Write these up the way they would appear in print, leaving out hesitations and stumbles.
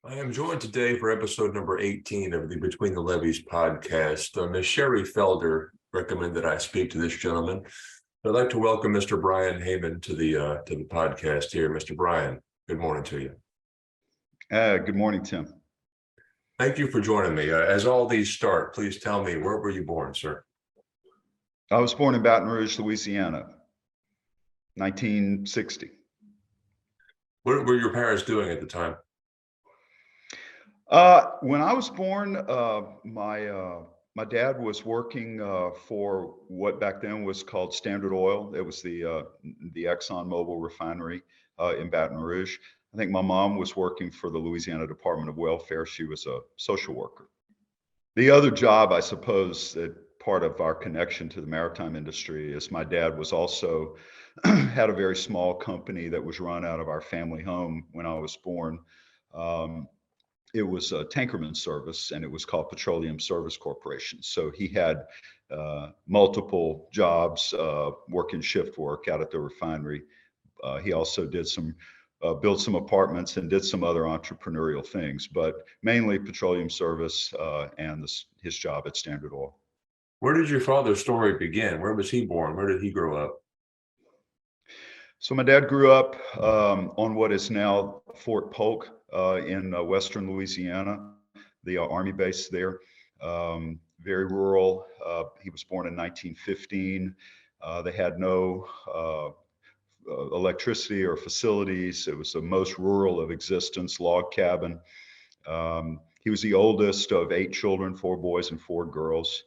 I am joined today for episode number 18 of the Between the Levees podcast. Ms. Sherry Felder recommended I speak to this gentleman. I'd like to welcome Mr. Brian Haymon to the podcast here. Mr. Brian, good morning to you. Good morning, Tim. Thank you for joining me. As all these start, please tell me, where were you born, sir? I was born in Baton Rouge, Louisiana, 1960. What were your parents doing at the time? When I was born, my dad was working for what back then was called Standard Oil. It was the Exxon Mobil refinery in Baton Rouge. I think my mom was working for the Louisiana Department of Welfare. She was a social worker. The other job, I suppose, that part of our connection to the maritime industry is my dad was also had a very small company that was run out of our family home when I was born. It was a tankerman service, and it was called Petroleum Service Corporation. So he had multiple jobs, working shift work out at the refinery. He also did built some apartments and did some other entrepreneurial things, but mainly petroleum service and his job at Standard Oil. Where did your father's story begin? Where was he born? Where did he grow up? So my dad grew up on what is now Fort Polk in western Louisiana, the Army base there. Very rural. He was born in 1915. They had no electricity or facilities. It was the most rural of existence, log cabin. He was the oldest of 8 children, 4 boys and 4 girls.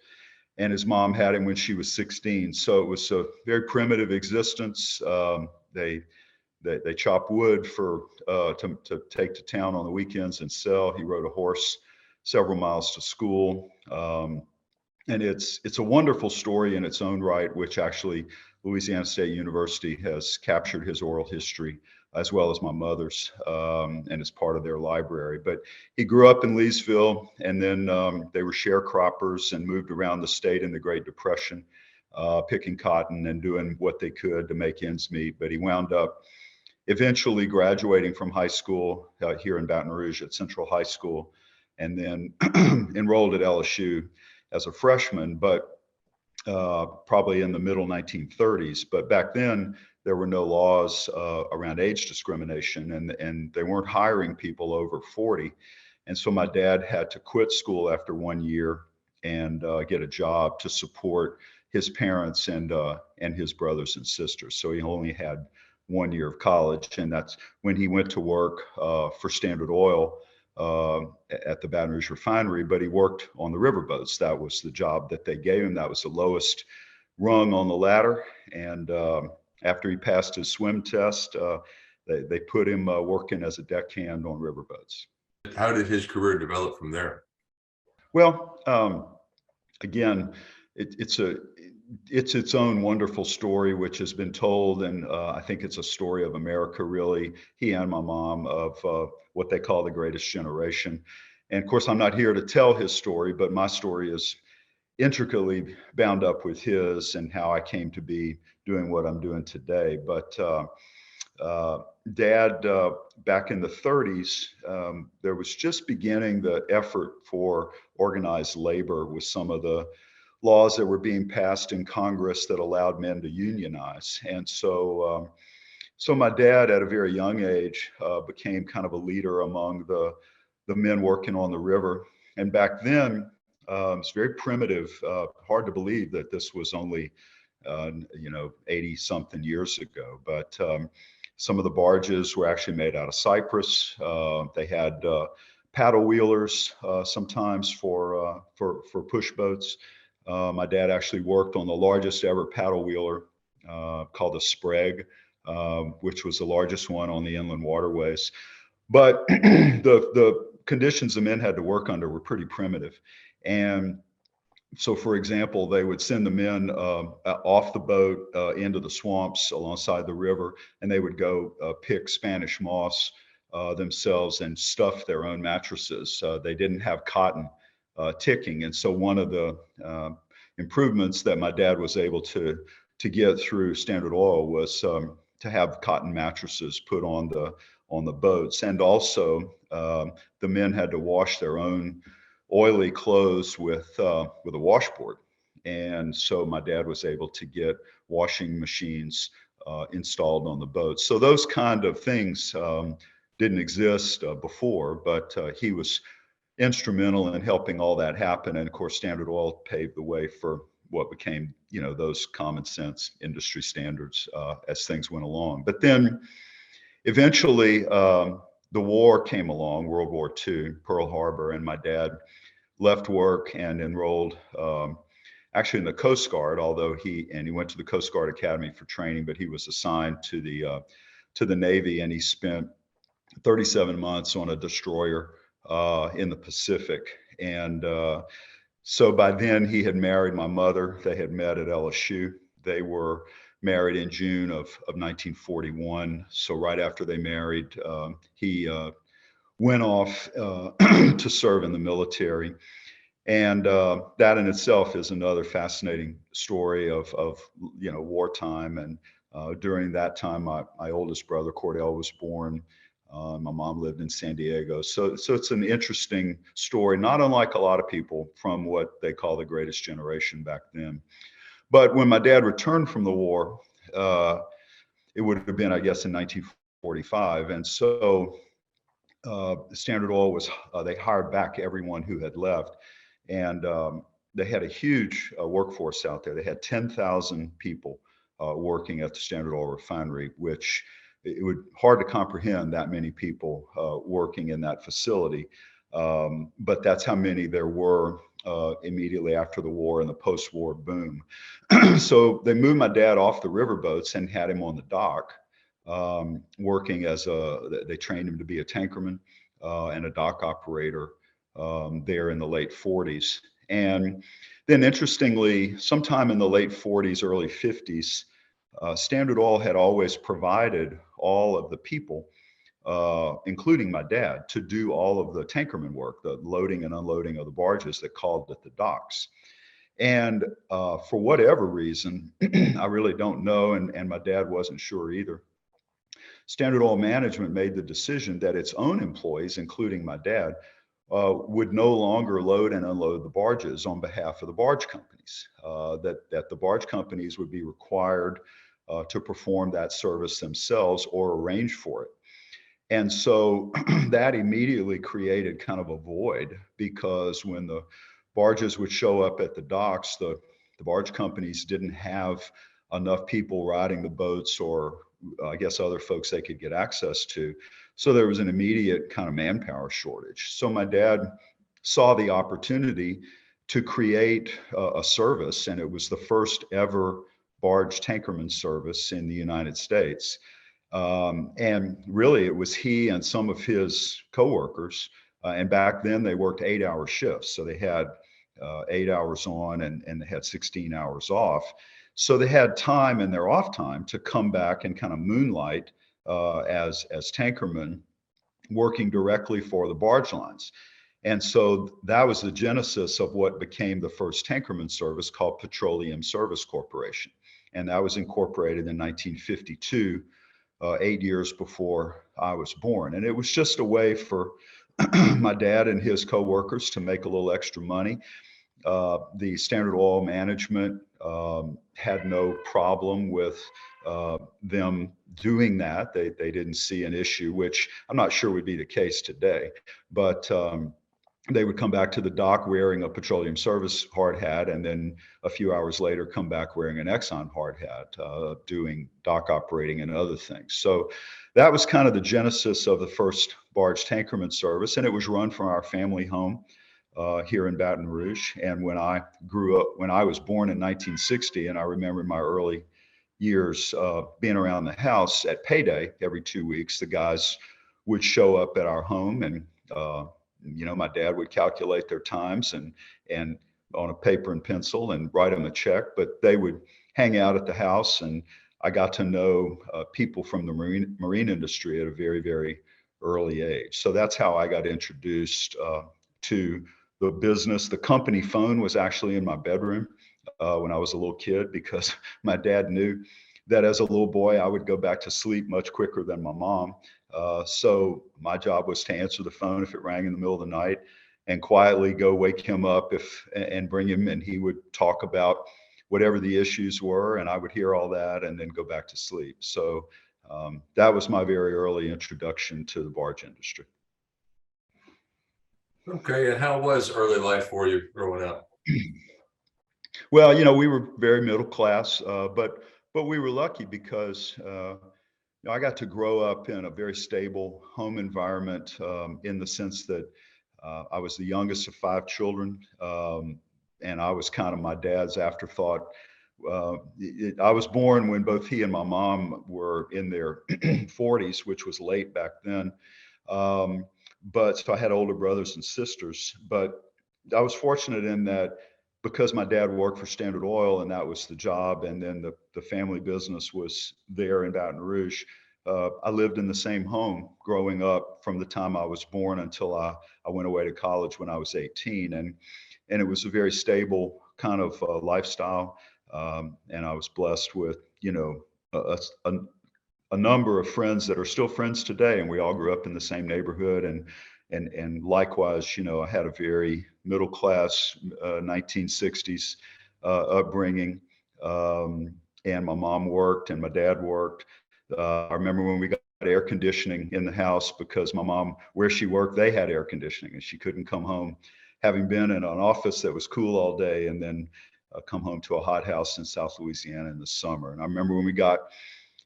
And his mom had him when she was 16. So it was a very primitive existence. They chop wood to take to town on the weekends and sell. He rode a horse several miles to school. And it's a wonderful story in its own right, which actually Louisiana State University has captured his oral history as well as my mother's, and as part of their library. But he grew up in Leesville, and then they were sharecroppers and moved around the state in the Great Depression, picking cotton and doing what they could to make ends meet. But he wound up eventually graduating from high school here in Baton Rouge at Central High School, and then enrolled at LSU as a freshman, but probably in the middle 1930s. But back then, there were no laws around age discrimination, and they weren't hiring people over 40. And so my dad had to quit school after 1 year and get a job to support his parents and his brothers and sisters. So he only had 1 year of college, and that's when he went to work for Standard Oil at the Baton Rouge refinery. But he worked on the riverboats. That was the job that they gave him. That was the lowest rung on the ladder. And after he passed his swim test, they put him working as a deckhand on riverboats. How did his career develop from there? Well, again, it's its own wonderful story, which has been told, and I think it's a story of America, really. He and my mom, of what they call the greatest generation. And of course, I'm not here to tell his story, but my story is intricately bound up with his and how I came to be doing what I'm doing today. But Dad, back in the 30s, there was just beginning the effort for organized labor with some of the laws that were being passed in Congress that allowed men to unionize. And so my dad, at a very young age, became kind of a leader among the men working on the river. And back then, it's very primitive. Hard to believe that this was only 80 something years ago. But some of the barges were actually made out of cypress. They had paddle wheelers sometimes for push boats. My dad actually worked on the largest ever paddle wheeler called a Sprague, which was the largest one on the inland waterways. But the conditions the men had to work under were pretty primitive. And so, for example, they would send the men off the boat into the swamps alongside the river, and they would go pick Spanish moss themselves and stuff their own mattresses. They didn't have cotton ticking. And so one of the improvements that my dad was able to get through Standard Oil was to have cotton mattresses put on on the boats. And also the men had to wash their own oily clothes with a washboard. And so my dad was able to get washing machines installed on the boat. So those kind of things didn't exist before, but he was instrumental in helping all that happen. And of course, Standard Oil paved the way for what became, those common sense industry standards as things went along. But then eventually, the war came along, World War II, Pearl Harbor, and my dad left work and enrolled actually in the Coast Guard, although he went to the Coast Guard Academy for training, but he was assigned to the Navy, and he spent 37 months on a destroyer in the Pacific. And so by then he had married my mother. They had met at LSU. They were married in June of 1941. So right after they married, he went off to serve in the military. And that in itself is another fascinating story of wartime. And during that time, my oldest brother Cordell was born. My mom lived in San Diego. So it's an interesting story, not unlike a lot of people from what they call the greatest generation back then. But when my dad returned from the war, it would have been, I guess, in 1945. And so Standard Oil they hired back everyone who had left. And they had a huge workforce out there. They had 10,000 people working at the Standard Oil refinery, which it would hard to comprehend that many people working in that facility. But that's how many there were immediately after the war and the post-war boom. So they moved my dad off the riverboats and had him on the dock, working they trained him to be a tankerman and a dock operator there in the late 40s. And then interestingly, sometime in the late 40s, early 50s, Standard Oil had always provided all of the people, including my dad, to do all of the tankerman work, the loading and unloading of the barges that called at the docks. And for whatever reason, I really don't know, and my dad wasn't sure either, Standard Oil management made the decision that its own employees, including my dad, would no longer load and unload the barges on behalf of the barge companies, that the barge companies would be required to perform that service themselves or arrange for it. And so that immediately created kind of a void, because when the barges would show up at the docks, the barge companies didn't have enough people riding the boats, or I guess other folks they could get access to. So there was an immediate kind of manpower shortage. So my dad saw the opportunity to create a service, and it was the first ever barge tankerman service in the United States. And really it was he and some of his coworkers, and back then they worked 8-hour shifts. So they had 8 hours on and they had 16 hours off. So they had time in their off time to come back and kind of moonlight as tankermen, working directly for the barge lines. And so that was the genesis of what became the first tankerman service, called Petroleum Service Corporation. And that was incorporated in 1952, 8 years before I was born. And it was just a way for my dad and his coworkers to make a little extra money. The Standard Oil management had no problem with them doing that. They didn't see an issue, which I'm not sure would be the case today. But they would come back to the dock wearing a Petroleum Service hard hat, and then a few hours later come back wearing an Exxon hard hat, doing dock operating and other things. So that was kind of the genesis of the first barge tankerman service, and it was run from our family home here in Baton Rouge. And when I grew up, when I was born in 1960, and I remember my early years being around the house at payday every 2 weeks, the guys would show up at our home, and my dad would calculate their times and on a paper and pencil and write them a check, but they would hang out at the house. And I got to know people from the marine industry at a very, very early age. So that's how I got introduced to the business. The company phone was actually in my bedroom when I was a little kid, because my dad knew that as a little boy, I would go back to sleep much quicker than my mom. So my job was to answer the phone if it rang in the middle of the night, and quietly go wake him up and bring him, and he would talk about whatever the issues were, and I would hear all that and then go back to sleep. So that was my very early introduction to the barge industry. Okay, and how was early life for you growing up? Well, we were very middle class, but we were lucky because I got to grow up in a very stable home environment, in the sense that I was the youngest of 5 children, and I was kind of my dad's afterthought. I was born when both he and my mom were in their 40s, which was late back then. But so I had older brothers and sisters, but I was fortunate in that because my dad worked for Standard Oil and that was the job, and then the family business was there in Baton Rouge. I lived in the same home growing up from the time I was born until I went away to college when I was 18. And it was a very stable kind of lifestyle. And I was blessed with, a number of friends that are still friends today, and we all grew up in the same neighborhood. And likewise, I had a very middle class 1960s upbringing. And my mom worked and my dad worked. I remember when we got air conditioning in the house because my mom, where she worked, they had air conditioning, and she couldn't come home having been in an office that was cool all day and then come home to a hot house in South Louisiana in the summer. And I remember when we got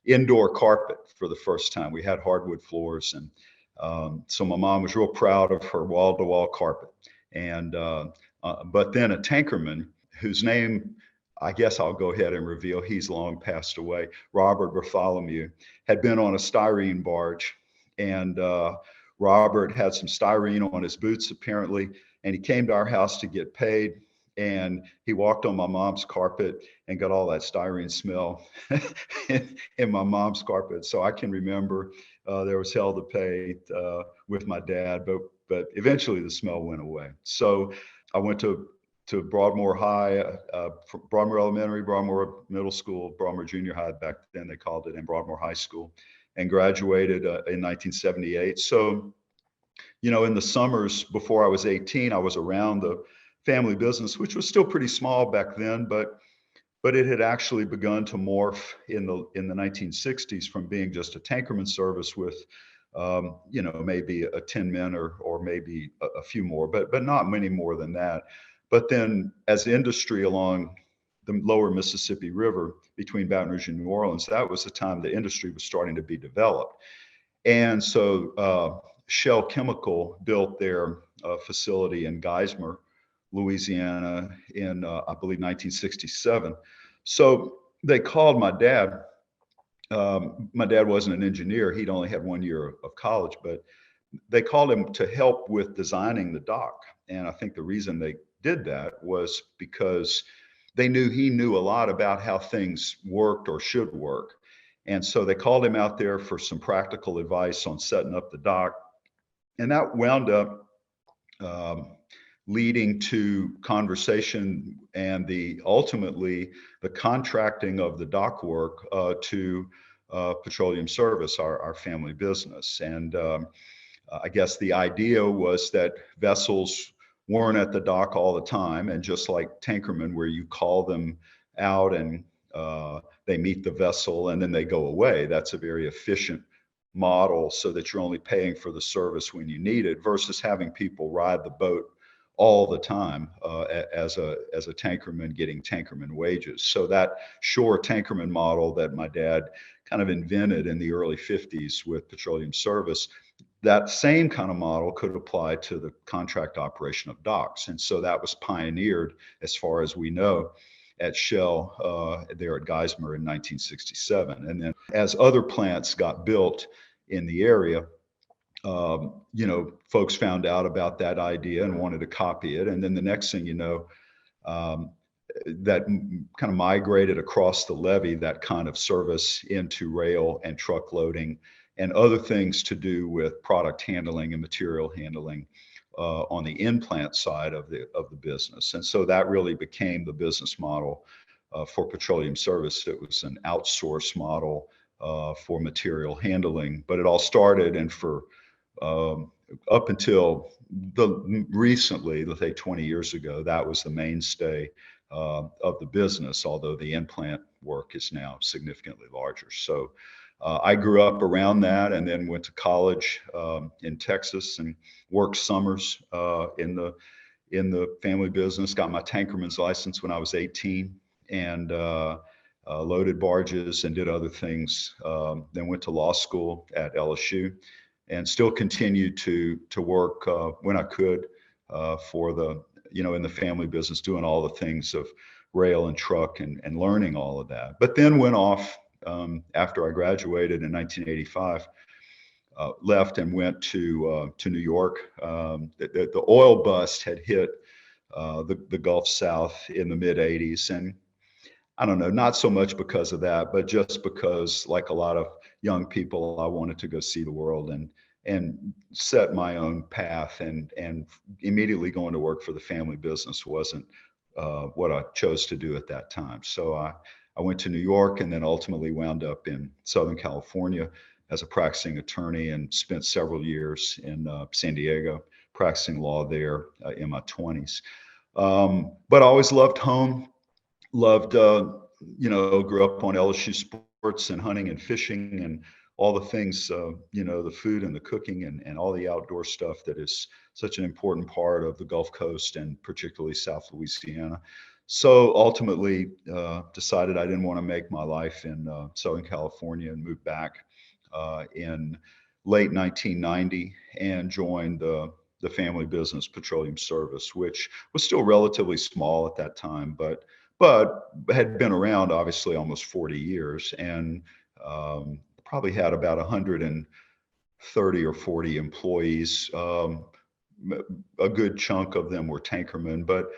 indoor carpet for the first time. We had hardwood floors, and so my mom was real proud of her wall-to-wall carpet. And but then a tankerman whose name I guess I'll go ahead and reveal, he's long passed away, Robert Bartholomew, had been on a styrene barge, and Robert had some styrene on his boots apparently, and he came to our house to get paid, and he walked on my mom's carpet and got all that styrene smell in my mom's carpet. So I can remember there was hell to pay with my dad, but eventually the smell went away. So I went to Broadmoor High, Broadmoor Elementary, Broadmoor Middle School, Broadmoor Junior High back then they called it, and Broadmoor High School, and graduated in 1978. So, in the summers before I was 18, I was around the family business, which was still pretty small back then, but it had actually begun to morph in the 1960s from being just a tankerman service with maybe 10 men or maybe a few more, but not many more than that. But then as industry along the lower Mississippi River between Baton Rouge and New Orleans, that was the time the industry was starting to be developed. And so Shell Chemical built their facility in Geismar, Louisiana in, I believe, 1967. So they called my dad. My dad wasn't an engineer. He'd only had 1 year of college, but they called him to help with designing the dock. And I think the reason they did that was because they knew he knew a lot about how things worked or should work. And so they called him out there for some practical advice on setting up the dock. And that wound up leading to conversation and ultimately the contracting of the dock work to Petroleum Service, our family business. And I guess the idea was that vessels weren't at the dock all the time, and just like tankermen, where you call them out and they meet the vessel and then they go away. That's a very efficient model, so that you're only paying for the service when you need it, versus having people ride the boat all the time as a tankerman getting tankerman wages. So that shore tankerman model that my dad kind of invented in the early 50s with Petroleum Service, that same kind of model could apply to the contract operation of docks. And so that was pioneered, as far as we know, at Shell there at Geismar in 1967. And then as other plants got built in the area, folks found out about that idea and wanted to copy it. And then the next thing you know, that kind of migrated across the levee, that kind of service, into rail and truck loading and other things to do with product handling and material handling on the in-plant side of the business. And so that really became the business model for Petroleum Service. It was an outsource model for material handling. But it all started, and for up until recently, let's say 20 years ago, that was the mainstay of the business, although the in-plant work is now significantly larger. So I grew up around that, and then went to college in Texas and worked summers in the family business. Got my tankerman's license when I was 18, and loaded barges and did other things. Then went to law school at LSU, and still continued to work when I could for the, in the family business, doing all the things of rail and truck, and learning all of that. But then went off after I graduated in 1985. Left and went to New York. The oil bust had hit the Gulf South in the mid 80s, and I don't know, not so much because of that, but just because, like a lot of young people, I wanted to go see the world and set my own path. And immediately going to work for the family business wasn't what I chose to do at that time. So I went to New York, and then ultimately wound up in Southern California as a practicing attorney, and spent several years in San Diego practicing law there in my 20s. But I always loved home. Loved, grew up on LSU sports and hunting and fishing and all the things, the food and the cooking, and all the outdoor stuff that is such an important part of the Gulf Coast, and particularly South Louisiana. So ultimately decided I didn't want to make my life in Southern California, and moved back in late 1990 and joined the family business, Petroleum Service, which was still relatively small at that time, but had been around obviously almost 40 years, and probably had about 130 or 40 employees. A good chunk of them were tankermen, but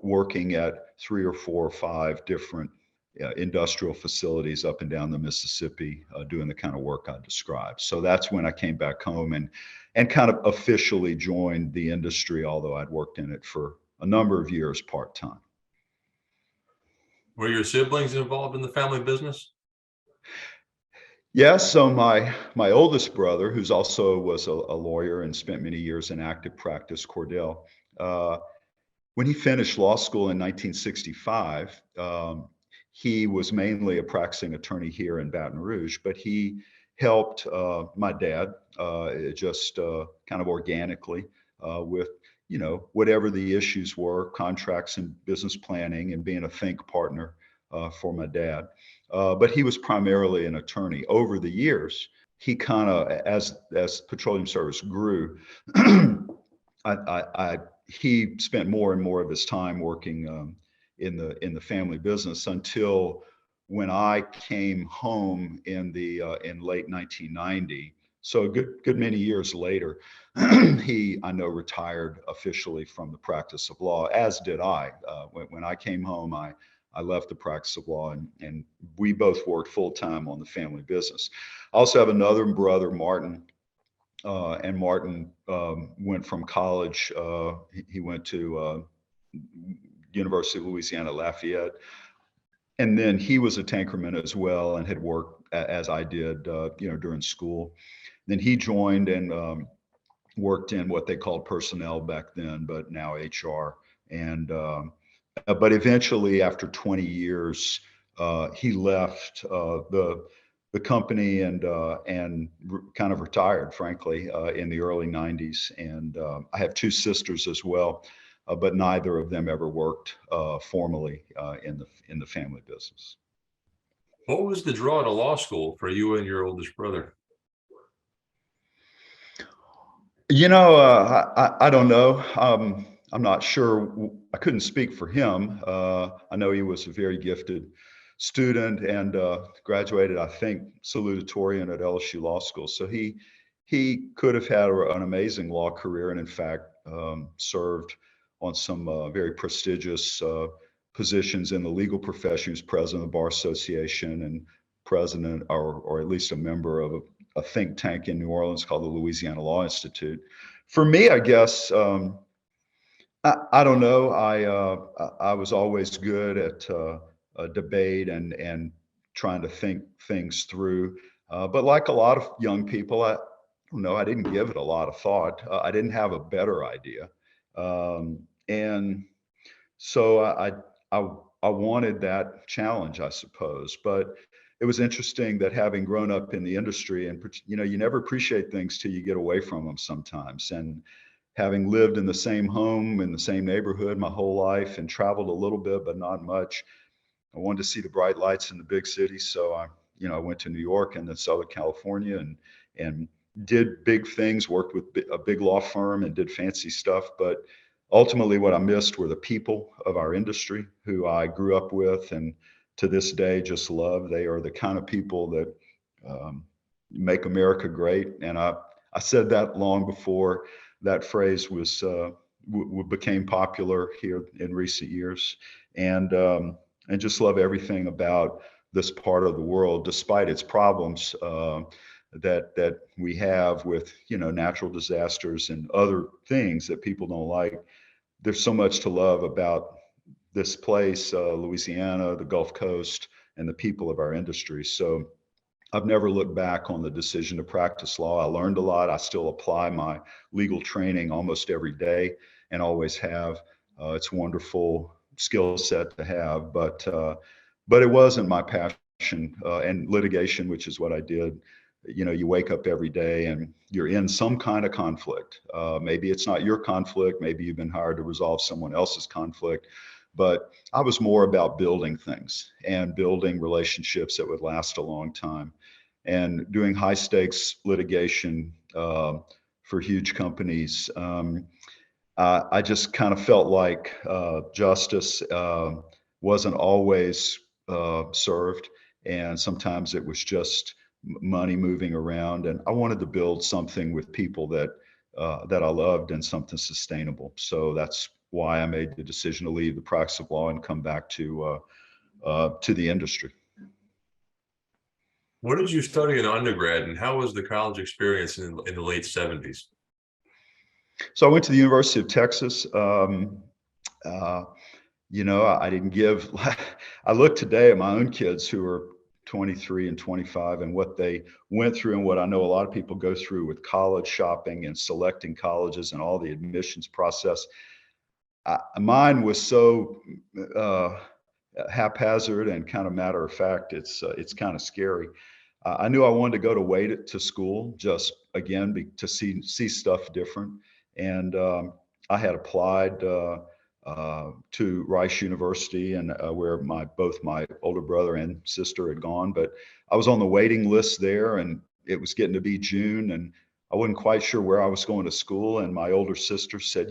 working at 3 or 4 or 5 different industrial facilities up and down the Mississippi, doing the kind of work I described. So that's when I came back home and kind of officially joined the industry, although I'd worked in it for a number of years part-time. Were your siblings involved in the family business? Yeah, so my oldest brother, who's also was a lawyer and spent many years in active practice, Cordell, when he finished law school in 1965, he was mainly a practicing attorney here in Baton Rouge, but he helped my dad just kind of organically with whatever the issues were, contracts and business planning, and being a think partner for my dad. But he was primarily an attorney. Over the years, he kind of, as Petroleum Service grew, he spent more and more of his time working in the family business, until when I came home in late 1990. So a good many years later, I know, retired officially from the practice of law, as did I. When I came home, I left the practice of law, and we both worked full time on the family business. I also have another brother, Martin, and Martin went from college. He went to University of Louisiana Lafayette, and then he was a tankerman as well, and had worked as I did, during school. Then he joined and worked in what they called personnel back then, but now HR. And but eventually, after 20 years, he left the company and kind of retired, frankly, in the early 90s. And I have 2 sisters as well, but neither of them ever worked formally in the family business. What was the draw to law school for you and your oldest brother? I don't know. I'm not sure. I couldn't speak for him. I know he was a very gifted student, and graduated, I think, salutatorian at LSU Law School. So he could have had an amazing law career, and in fact served on some very prestigious positions in the legal profession. He was president of the Bar Association, and president, or at least a member of a think tank in New Orleans called the Louisiana Law Institute. For me, I guess, I don't know. I was always good at debate and trying to think things through. But like a lot of young people, I don't know, I didn't give it a lot of thought. I didn't have a better idea. And so I I wanted that challenge, I suppose. But it was interesting that having grown up in the industry, and you never appreciate things till you get away from them sometimes. And having lived in the same home in the same neighborhood my whole life and traveled a little bit but not much, I wanted to see the bright lights in the big cities. So I went to New York and then Southern California and did big things, worked with a big law firm and did fancy stuff. But ultimately, what I missed were the people of our industry who I grew up with and to this day just love. They are the kind of people that make America great. And I said that long before that phrase was became popular here in recent years. And just love everything about this part of the world, despite its problems that we have with natural disasters and other things that people don't like. There's so much to love about this place, Louisiana, the Gulf Coast, and the people of our industry. So I've never looked back on the decision to practice law. I learned a lot. I still apply my legal training almost every day and always have. It's a wonderful skill set to have, but it wasn't my passion. And litigation, which is what I did. You wake up every day and you're in some kind of conflict. Maybe it's not your conflict. Maybe you've been hired to resolve someone else's conflict. But I was more about building things and building relationships that would last a long time and doing high stakes litigation for huge companies. I just kind of felt like justice wasn't always served, and sometimes it was just money moving around. And I wanted to build something with people that I loved and something sustainable. So that's why I made the decision to leave the practice of law and come back to the industry. What did you study in undergrad, and how was the college experience in the late 70s? So I went to the University of Texas. Uh, I didn't give, I look today at my own kids who are 23 and 25 and what they went through and what I know a lot of people go through with college shopping and selecting colleges and all the admissions process. Mine was so haphazard and kind of matter of fact. It's kind of scary. I knew I wanted to go to Wade to school, just again to see stuff different. And I had applied to Rice University, and where both my older brother and sister had gone. But I was on the waiting list there, and it was getting to be June, and I wasn't quite sure where I was going to school. And my older sister said,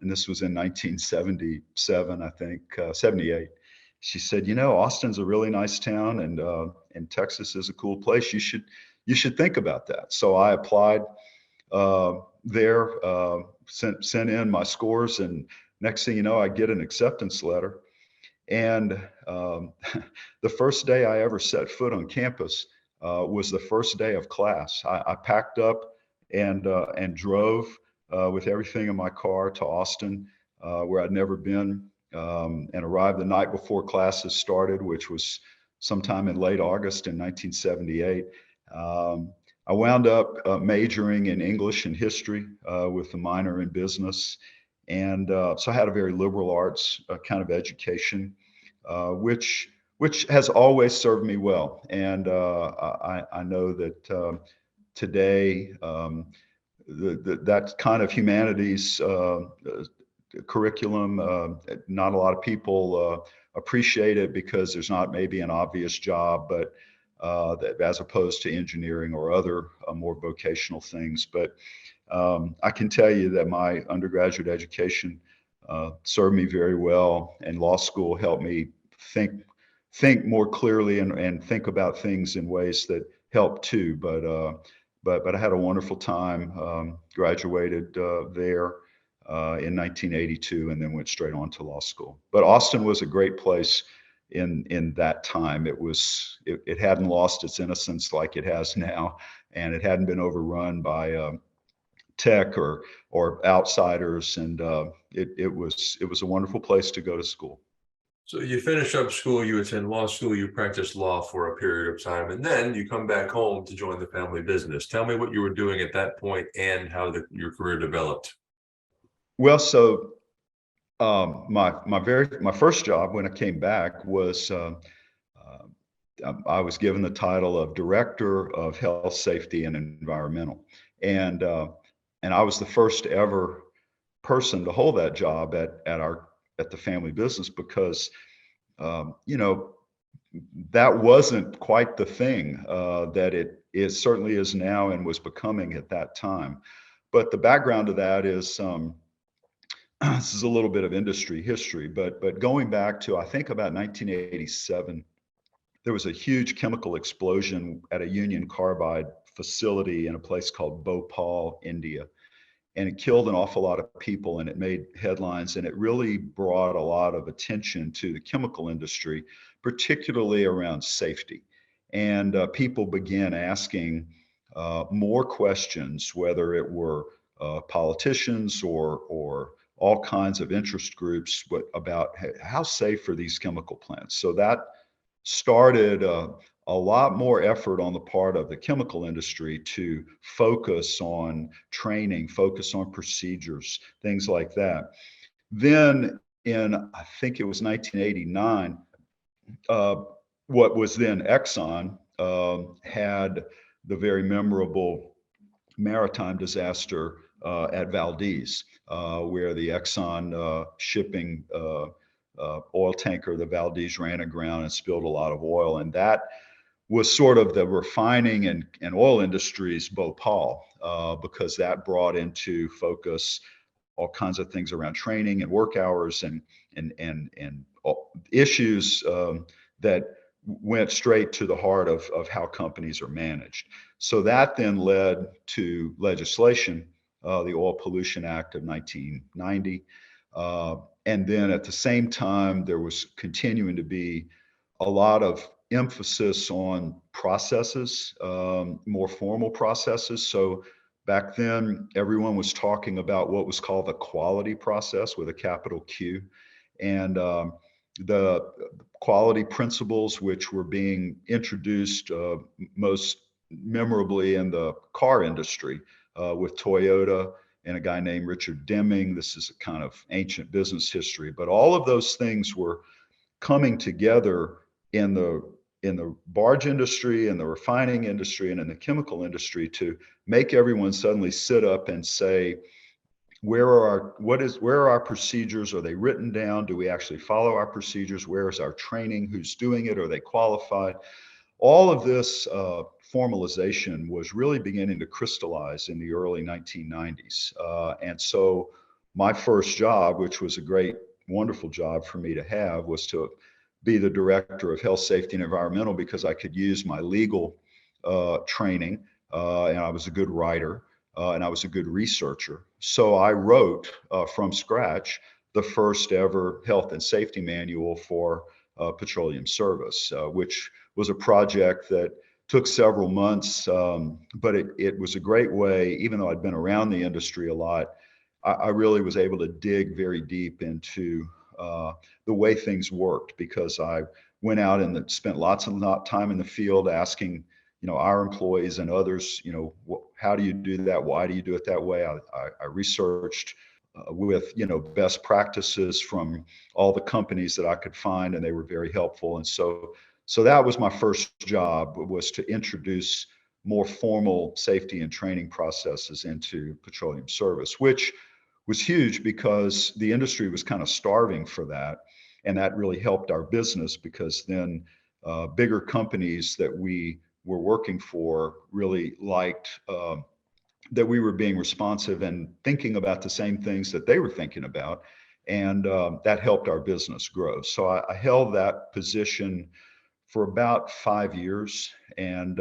and this was in 1977, I think, 78. She said, Austin's a really nice town, and Texas is a cool place. You should think about that. So I applied there, sent in my scores, and next thing you know, I get an acceptance letter. And the first day I ever set foot on campus was the first day of class. I packed up and drove with everything in my car to Austin, where I'd never been, and arrived the night before classes started, which was sometime in late August in 1978. I wound up majoring in English and history with a minor in business. And so I had a very liberal arts kind of education, which has always served me well. And I know that today that kind of humanities curriculum, not a lot of people appreciate it because there's not maybe an obvious job, but that, as opposed to engineering or other more vocational things. But I can tell you that my undergraduate education served me very well, and law school helped me think more clearly and think about things in ways that help too. But I had a wonderful time. Graduated there in 1982, and then went straight on to law school. But Austin was a great place in that time. It hadn't lost its innocence like it has now, and it hadn't been overrun by tech or outsiders. And it was a wonderful place to go to school. So you finish up school, you attend law school, you practice law for a period of time, and then you come back home to join the family business. Tell me what you were doing at that point and how your career developed. Well, so my first job when I came back was I was given the title of Director of Health, Safety, and Environmental, and uh, and I was the first ever person to hold that job at the family business because you know, that wasn't quite the thing that it is certainly is now and was becoming at that time. But the background to that is this is a little bit of industry history, but going back to I think about 1987, there was a huge chemical explosion at a Union Carbide facility in a place called Bhopal, India, and it killed an awful lot of people and it made headlines and it really brought a lot of attention to the chemical industry, particularly around safety. And people began asking more questions, whether it were politicians or all kinds of interest groups, but about how safe are these chemical plants. So that started a lot more effort on the part of the chemical industry to focus on training, focus on procedures, things like that. Then I think it was 1989, uh, what was then Exxon had the very memorable maritime disaster at Valdez, where the Exxon shipping oil tanker, the Valdez, ran aground and spilled a lot of oil. And that was sort of the refining and oil industry's Bhopal, because that brought into focus all kinds of things around training and work hours and issues that went straight to the heart of how companies are managed. So that then led to legislation, the Oil Pollution Act of 1990. And then at the same time, there was continuing to be a lot of emphasis on processes, more formal processes. So back then, everyone was talking about what was called the quality process with a capital Q. And the quality principles, which were being introduced most memorably in the car industry with Toyota and a guy named Richard Deming. This is a kind of ancient business history, but all of those things were coming together in the barge industry and the refining industry and in the chemical industry to make everyone suddenly sit up and say, where are our procedures? Are they written down? Do we actually follow our procedures? Where is our training? Who's doing it? Are they qualified? All of this formalization was really beginning to crystallize in the early 1990s. And so my first job, which was a great, wonderful job for me to have, was to be the director of health, safety, and environmental because I could use my legal training, and I was a good writer, and I was a good researcher. So I wrote from scratch the first ever health and safety manual for Petroleum Service, which was a project that took several months, but it was a great way, even though I'd been around the industry a lot, I really was able to dig very deep into the way things worked because I went out and spent lots of time in the field asking, our employees and others, how do you do that? Why do you do it that way? I researched with, best practices from all the companies that I could find, and they were very helpful. And so that was my first job, was to introduce more formal safety and training processes into petroleum service, which was huge because the industry was kind of starving for that. And that really helped our business because then bigger companies that we were working for really liked that we were being responsive and thinking about the same things that they were thinking about. And that helped our business grow. So I held that position for about 5 years and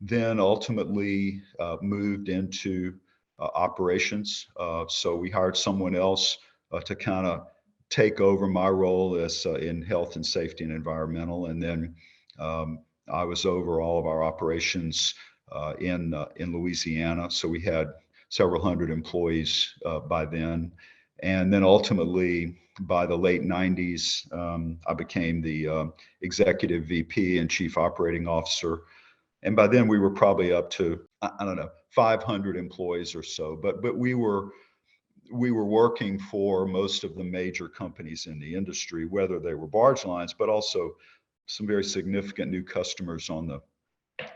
then ultimately moved into operations. So we hired someone else to kind of take over my role as in health and safety and environmental. And then I was over all of our operations in Louisiana. So we had several hundred employees by then. And then ultimately, By the late 90s, I became the executive VP and chief operating officer. And by then we were probably up to, I don't know, 500 employees or so. But we were working for most of the major companies in the industry, whether they were barge lines, but also some very significant new customers on the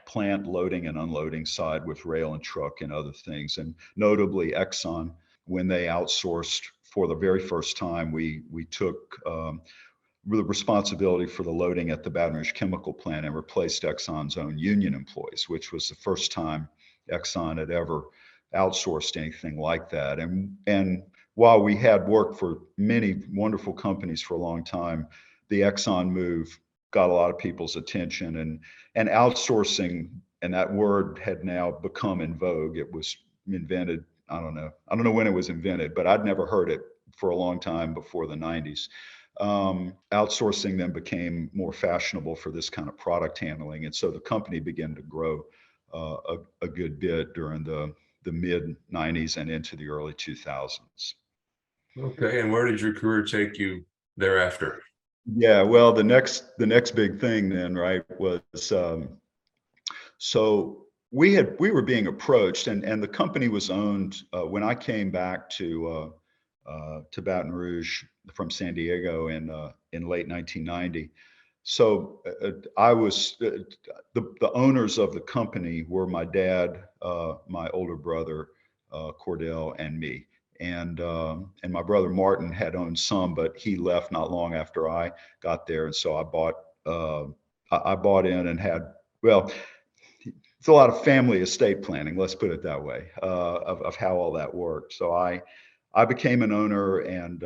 plant loading and unloading side with rail and truck and other things. And notably Exxon, when they outsourced for the very first time, we took the responsibility for the loading at the Baton Rouge chemical plant and replaced Exxon's own union employees, which was the first time Exxon had ever outsourced anything like that. And while we had worked for many wonderful companies for a long time, the Exxon move got a lot of people's attention, and outsourcing, and that word had now become in vogue. It was invented, I don't know when it was invented, but I'd never heard it for a long time before the 90s. Outsourcing then became more fashionable for this kind of product handling. And so the company began to grow a good bit during the mid 90s and into the early 2000s. Okay, and where did your career take you thereafter? Yeah, well, the next big thing then, right, was so we were being approached, and the company was owned when I came back to Baton Rouge from San Diego in late 1990. So I was the owners of the company were my dad, my older brother Cordell, and me. And my brother Martin had owned some, but he left not long after I got there, and so I bought in and had, well, it's a lot of family estate planning, let's put it that way, of how all that worked. So I became an owner, and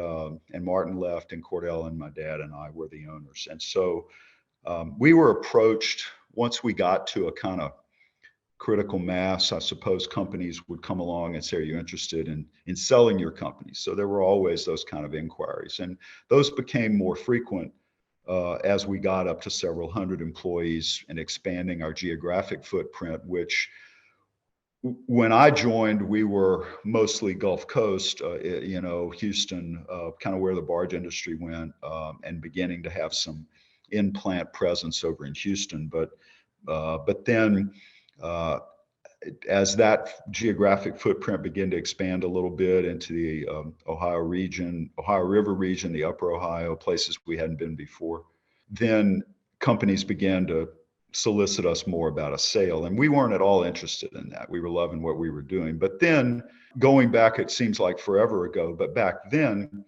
Martin left, and Cordell and my dad and I were the owners. And so we were approached once we got to a kind of critical mass. I suppose companies would come along and say, "Are you interested in selling your company?" So there were always those kind of inquiries, and those became more frequent as we got up to several hundred employees and expanding our geographic footprint, which when I joined, we were mostly Gulf Coast, Houston, kind of where the barge industry went, and beginning to have some in-plant presence over in Houston. But then as that geographic footprint began to expand a little bit into the Ohio River region, the Upper Ohio, places we hadn't been before, then companies began to solicit us more about a sale. And we weren't at all interested in that. We were loving what we were doing. But then going back, it seems like forever ago, but back then,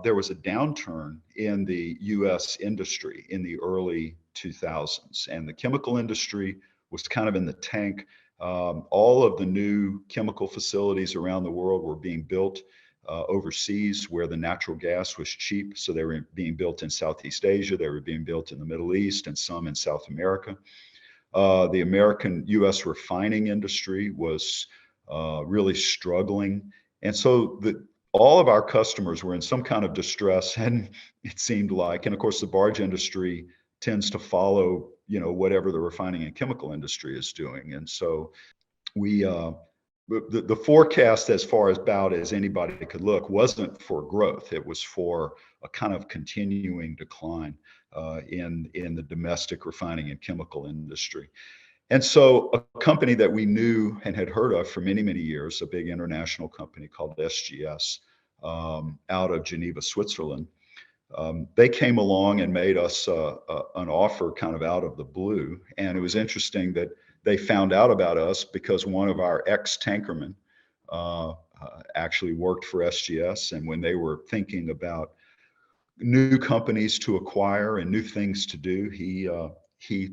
there was a downturn in the US industry in the early 2000s, and the chemical industry was kind of in the tank. All of the new chemical facilities around the world were being built overseas where the natural gas was cheap. So they were being built in Southeast Asia, they were being built in the Middle East, and some in South America. The American US refining industry was really struggling. And so all of our customers were in some kind of distress, and it seemed like, and of course the barge industry tends to follow, whatever the refining and chemical industry is doing. And so the forecast, as far as about as anybody could look, wasn't for growth. It was for a kind of continuing decline in the domestic refining and chemical industry. And so a company that we knew and had heard of for many, many years, a big international company called SGS, out of Geneva, Switzerland, they came along and made us an offer kind of out of the blue. And it was interesting that they found out about us because one of our ex-tankermen actually worked for SGS. And when they were thinking about new companies to acquire and new things to do, he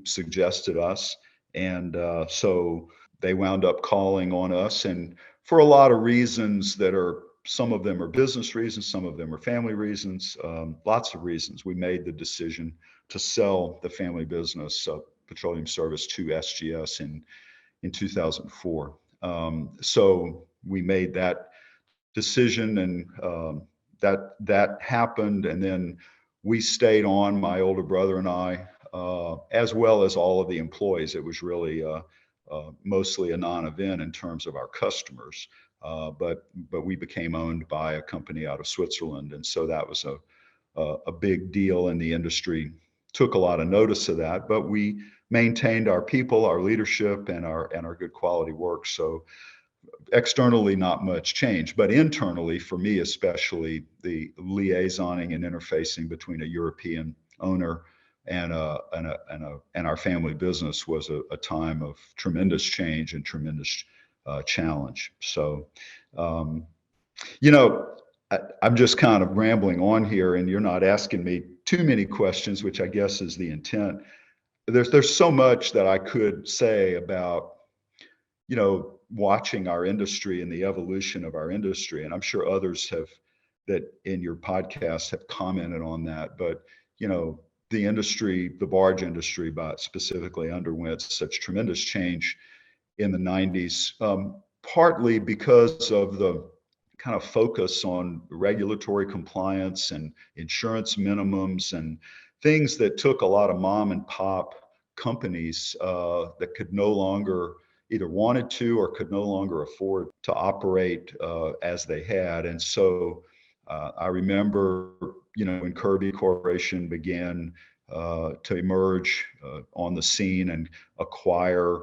suggested us. And so they wound up calling on us, and for a lot of reasons that are, some of them are business reasons, some of them are family reasons, lots of reasons, we made the decision to sell the family business, Petroleum Service, to SGS in 2004. So we made that decision, and that happened, and then we stayed on, my older brother and I, as well as all of the employees. It was really mostly a non-event in terms of our customers. But we became owned by a company out of Switzerland, and so that was a big deal, and the industry took a lot of notice of that. But we maintained our people, our leadership, and our good quality work. So externally, not much change, but internally, for me especially, the liaisoning and interfacing between a European owner and our family business was a time of tremendous change and tremendous challenge. So, um, you know, I'm just kind of rambling on here, and you're not asking me too many questions, which I guess is the intent. There's so much that I could say about, watching our industry and the evolution of our industry. And I'm sure others have that in your podcast have commented on that. But, the industry, the barge industry, but specifically underwent such tremendous change in the 90s, partly because of the kind of focus on regulatory compliance and insurance minimums and things that took a lot of mom and pop companies that could no longer either wanted to or could no longer afford to operate as they had. And so I remember, when Kirby Corporation began to emerge on the scene and acquire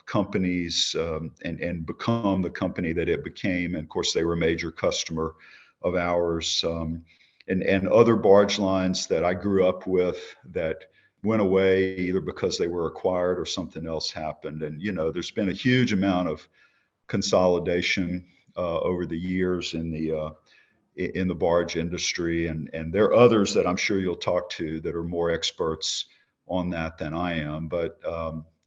companies and become the company that it became. And of course, they were a major customer of ours. And other barge lines that I grew up with that went away either because they were acquired or something else happened. And, there's been a huge amount of consolidation over the years in the barge industry. And there are others that I'm sure you'll talk to that are more experts on that than I am. But,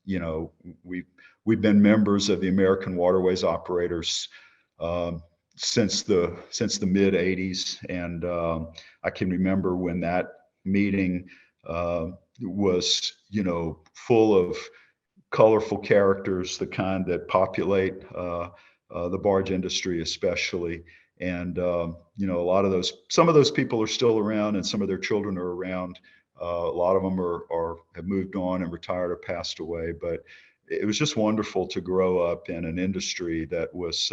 you know, we've been members of the American Waterways Operators since the mid 80s. And I can remember when that meeting was, full of colorful characters, the kind that populate the barge industry, especially. And some of those people are still around, and some of their children are around. A lot of them have moved on and retired or passed away. But it was just wonderful to grow up in an industry that was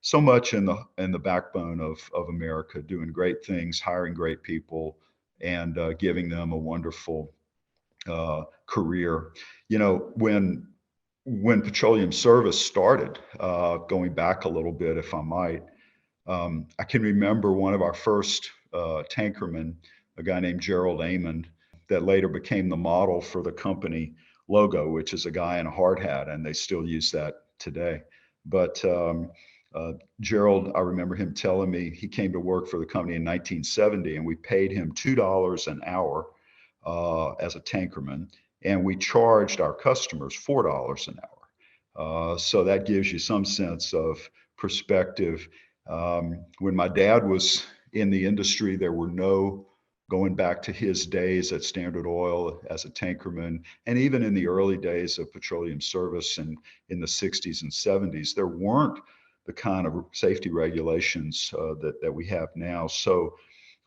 so much in the backbone of America, doing great things, hiring great people, and giving them a wonderful career. When petroleum service started, going back a little bit, if I might, I can remember one of our first tankermen, a guy named Gerald Haymon, that later became the model for the company logo, which is a guy in a hard hat, and they still use that today. But Gerald, I remember him telling me he came to work for the company in 1970, and we paid him $2 an hour as a tankerman, and we charged our customers $4 an hour. So that gives you some sense of perspective. When my dad was in the industry, there were going back to his days at Standard Oil as a tankerman, and even in the early days of petroleum service and in the 60s and 70s, there weren't the kind of safety regulations that we have now. So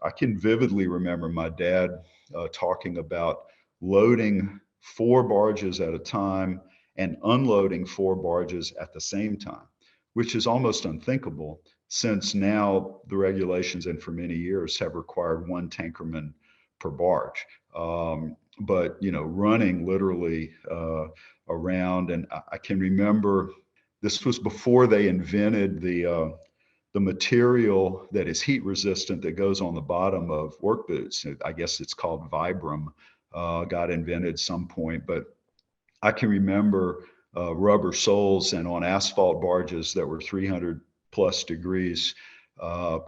I can vividly remember my dad talking about loading 4 barges at a time and unloading 4 barges at the same time, which is almost unthinkable, since now the regulations, and for many years, have required 1 tankerman per barge. But running literally around, and I can remember this was before they invented the material that is heat resistant that goes on the bottom of work boots. I guess it's called Vibram. Got invented some point, but I can remember rubber soles, and on asphalt barges that were 300 plus degrees,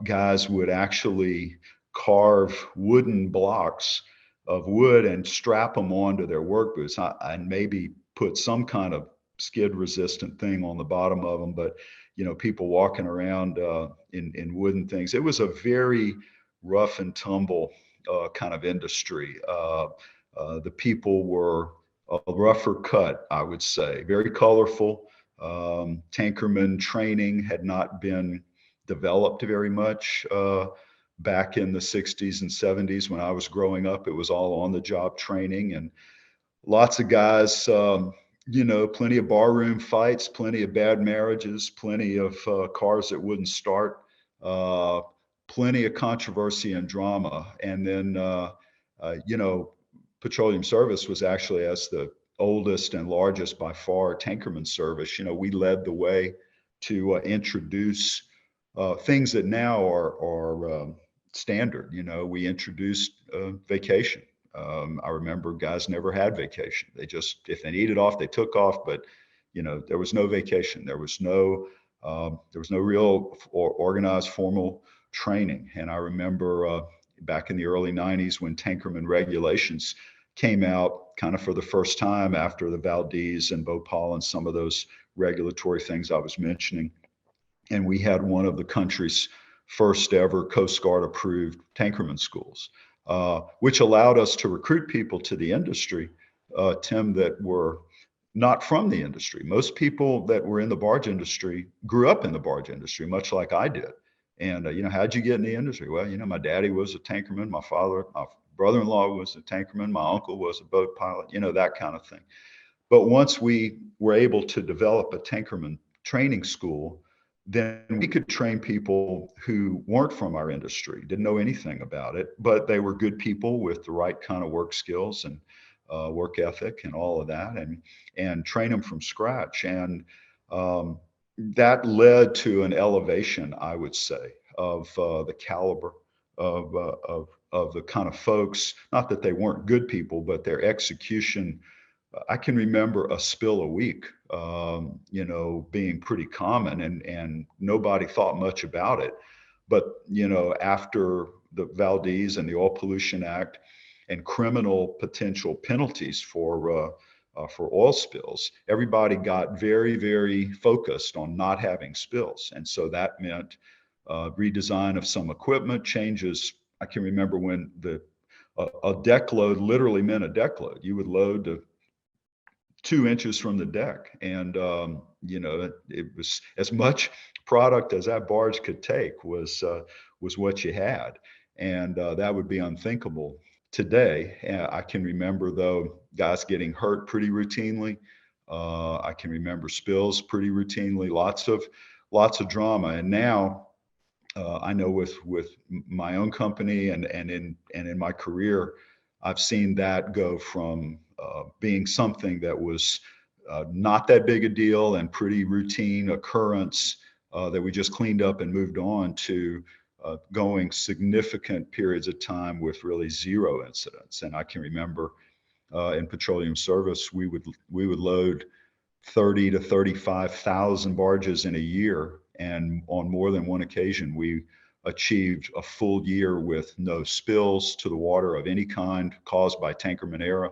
guys would actually carve wooden blocks of wood and strap them onto their work boots, and maybe put some kind of skid resistant thing on the bottom of them. But people walking around in wooden things. It was a very rough and tumble kind of industry. The people were a rougher cut, I would say, very colorful. Tankerman training had not been developed very much back in the 60s and 70s when I was growing up. It was all on the job training, and lots of guys plenty of barroom fights, plenty of bad marriages, plenty of cars that wouldn't start, uh, plenty of controversy and drama. And then, Petroleum Service was actually, as the oldest and largest by far tankerman service, we led the way to introduce things that now are standard. We introduced vacation. I remember guys never had vacation. They just, if they needed off, they took off. But there was no vacation. There was no real or organized formal training. And I remember back in the early '90s when tankerman regulations came out, kind of for the first time after the Valdez and Bhopal and some of those regulatory things I was mentioning. And we had one of the country's first ever Coast Guard approved tankerman schools, which allowed us to recruit people to the industry, Tim, that were not from the industry. Most people that were in the barge industry grew up in the barge industry, much like I did. And, how'd you get in the industry? Well, my daddy was a tankerman. My brother-in-law was a tankerman. My uncle was a boat pilot, that kind of thing. But once we were able to develop a tankerman training school, then we could train people who weren't from our industry, didn't know anything about it, but they were good people with the right kind of work skills and work ethic and all of that, and train them from scratch. And that led to an elevation, I would say, of the caliber of the kind of folks. Not that they weren't good people, but their execution. I can remember a spill a week, being pretty common, and nobody thought much about it. But, after the Valdez and the Oil Pollution Act and criminal potential penalties for oil spills, everybody got very, very focused on not having spills. And so that meant redesign of some equipment changes. I can remember when a deck load literally meant a deck load. You would load to 2 inches from the deck. And, it was as much product as that barge could take was what you had. And that would be unthinkable today. I can remember, though, guys getting hurt pretty routinely. I can remember spills pretty routinely, lots of drama. And now I know with my own company and in my career, I've seen that go from being something that was not that big a deal and pretty routine occurrence that we just cleaned up and moved on to going significant periods of time with really zero incidents. And I can remember in petroleum service, we would load 30 to 35,000 barges in a year. And on more than one occasion, we achieved a full year with no spills to the water of any kind caused by tankerman era,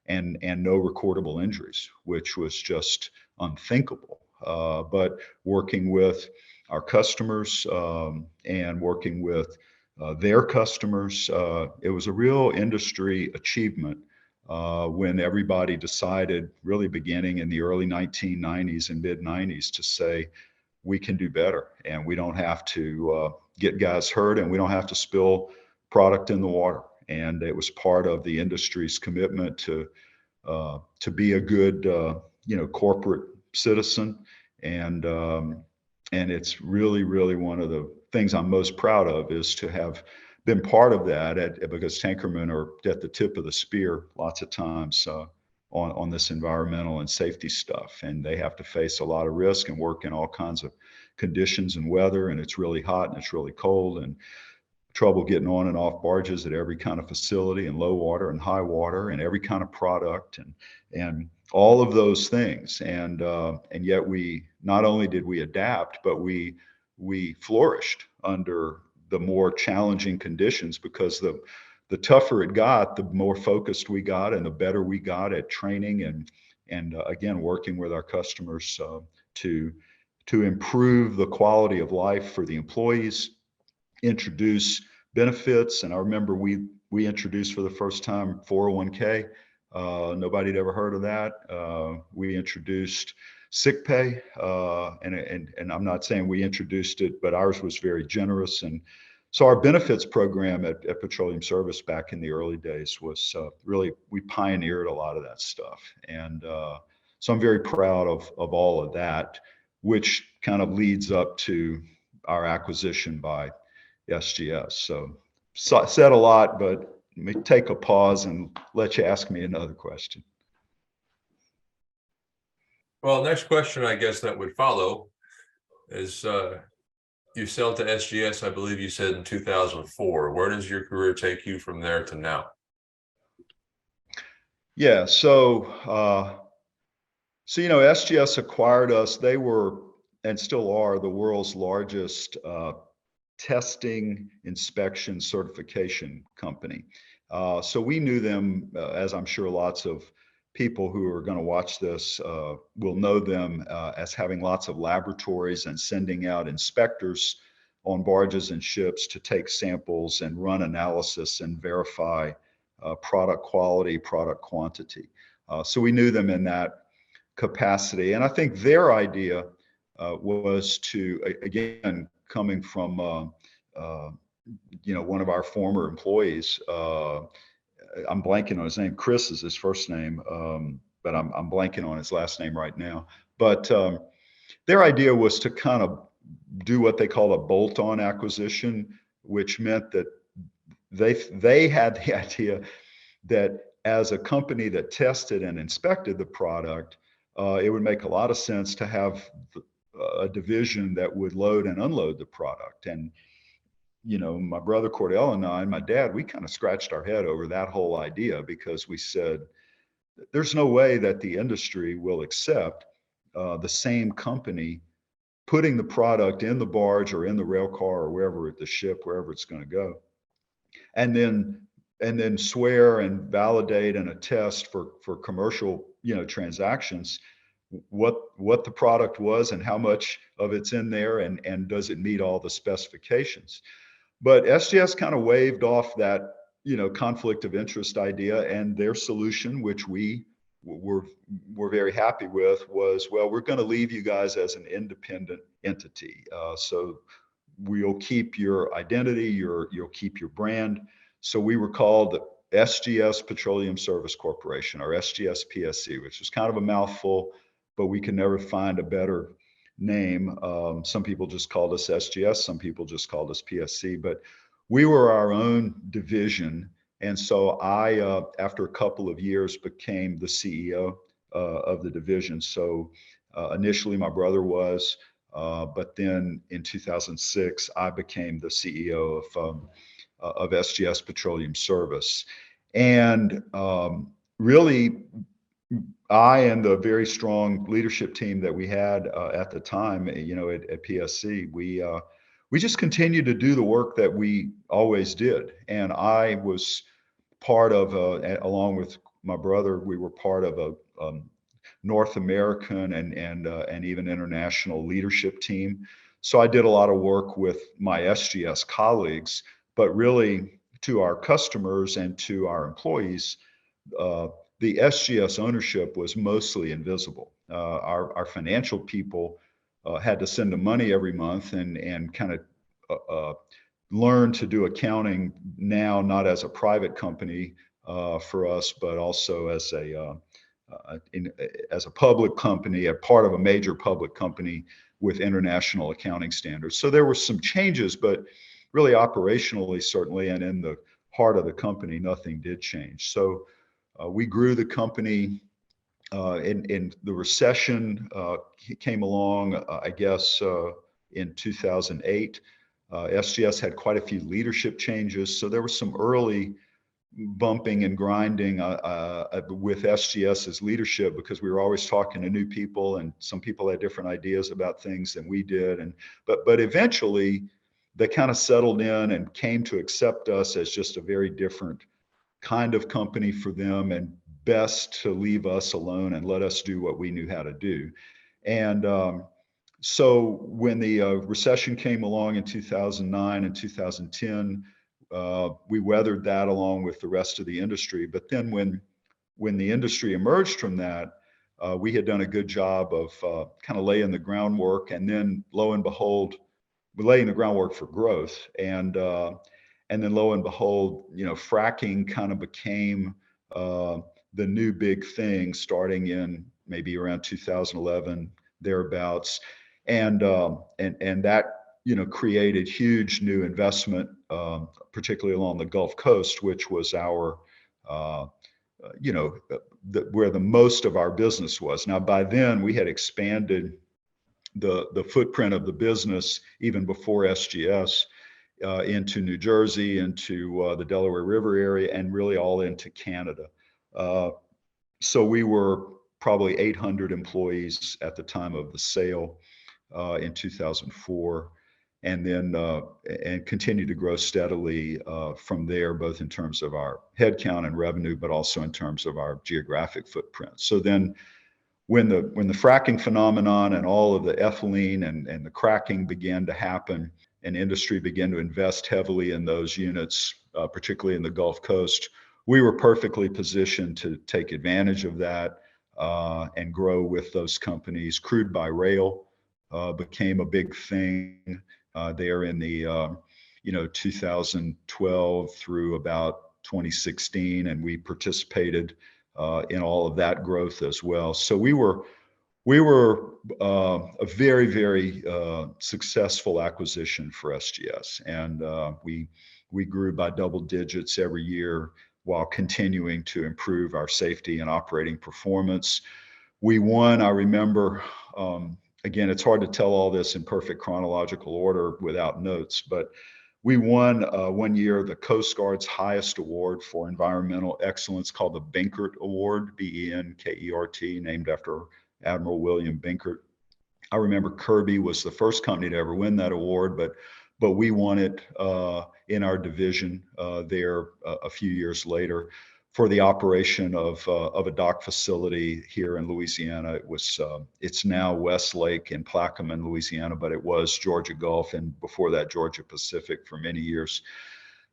and no recordable injuries, which was just unthinkable. But working with our customers and working with their customers, it was a real industry achievement when everybody decided, really beginning in the early 1990s and mid 90s, to say, we can do better, and we don't have to get guys hurt, and we don't have to spill product in the water. And it was part of the industry's commitment to be a good, corporate citizen. And it's really, really one of the things I'm most proud of, is to have been part of that, because tankermen are at the tip of the spear lots of times on this environmental and safety stuff. And they have to face a lot of risk and work in all kinds of conditions and weather. And it's really hot and it's really cold, and trouble getting on and off barges at every kind of facility, and low water and high water, and every kind of product, and all of those things. And yet we not only did we adapt, but we flourished under the more challenging conditions, because the tougher it got, the more focused we got, and the better we got at training and again, working with our customers to improve the quality of life for the employees, introduce benefits. And I remember we introduced for the first time 401k. Nobody had ever heard of that. We introduced sick pay, and I'm not saying we introduced it, but ours was very generous. And so our benefits program at Petroleum Service back in the early days was really, we pioneered a lot of that stuff. And So I'm very proud of all of that, which kind of leads up to our acquisition by SGS. So said a lot, but let me take a pause and let you ask me another question. Well, next question, I guess that would follow is you sell to SGS, I believe you said in 2004. Where does your career take you from there to now? Yeah, so SGS acquired us. They were and still are the world's largest testing, inspection, certification company. So we knew them, as I'm sure lots of people who are going to watch this will know them as having lots of laboratories and sending out inspectors on barges and ships to take samples and run analysis and verify product quality, product quantity. So we knew them in that capacity. And I think their idea was to, again, coming from one of our former employees. I'm blanking on his name. Chris is his first name, but I'm blanking on his last name right now. But their idea was to kind of do what they call a bolt-on acquisition, which meant that they had the idea that as a company that tested and inspected the product, it would make a lot of sense to have a division that would load and unload the product. And my brother Cordell and I and my dad, we kind of scratched our head over that whole idea, because we said, there's no way that the industry will accept the same company putting the product in the barge or in the rail car or wherever, the ship, wherever it's going to go, and then swear and validate and attest for commercial transactions what the product was and how much of it's in there, and does it meet all the specifications. But SGS kind of waved off that conflict of interest idea, and their solution, which we were very happy with, was, well, we're going to leave you guys as an independent entity. So we'll keep your identity, you'll keep your brand. So we were called SGS Petroleum Service Corporation, or SGS PSC, which is kind of a mouthful, but we could never find a better name. Some people just called us SGS, some people just called us PSC, but we were our own division. And so I, after a couple of years, became the CEO of the division. So initially my brother was, but then in 2006, I became the CEO of SGS Petroleum Service. And really, I and the very strong leadership team that we had at the time, at PSC, we just continued to do the work that we always did. And I was part of, along with my brother, we were part of a North American and even international leadership team. So I did a lot of work with my SGS colleagues, but really to our customers and to our employees, the SGS ownership was mostly invisible. Our financial people had to send them money every month and kind of learn to do accounting now, not as a private company for us, but also as a public company, a part of a major public company with international accounting standards. So there were some changes, but really operationally, certainly, and in the heart of the company, nothing did change. So we grew the company. In the recession came along, I guess, in 2008. SGS had quite a few leadership changes. So there was some early bumping and grinding with SGS's leadership, because we were always talking to new people, and some people had different ideas about things than we did. But eventually they kind of settled in and came to accept us as just a very different kind of company for them, and best to leave us alone and let us do what we knew how to do. And so when the recession came along in 2009 and 2010, we weathered that along with the rest of the industry. But then when the industry emerged from that, we had done a good job of kind of laying the groundwork, and then lo and behold, we're laying the groundwork for growth. And then lo and behold, fracking kind of became the new big thing starting in maybe around 2011, thereabouts. And that, created huge new investment, particularly along the Gulf Coast, which was our, where the most of our business was. Now, by then, we had expanded the footprint of the business even before SGS, into New Jersey, into the Delaware River area, and really all into Canada. So we were probably 800 employees at the time of the sale in 2004, and then and continued to grow steadily from there, both in terms of our headcount and revenue, but also in terms of our geographic footprint. So then, when the fracking phenomenon and all of the ethylene and the cracking began to happen, and industry began to invest heavily in those units, particularly in the Gulf Coast, we were perfectly positioned to take advantage of that and grow with those companies. Crude by rail became a big thing there in the 2012 through about 2016, and we participated in all of that growth as well. So we were a very, very successful acquisition for SGS, and we grew by double digits every year while continuing to improve our safety and operating performance. We won, I remember, again, it's hard to tell all this in perfect chronological order without notes, but we won one year the Coast Guard's highest award for environmental excellence, called the Benkert Award, Benkert, named after Admiral William Benkert. I remember Kirby was the first company to ever win that award, but we won it in our division there a few years later for the operation of a dock facility here in Louisiana. It's now Westlake in Plaquemine, Louisiana, but it was Georgia Gulf, and before that Georgia Pacific for many years.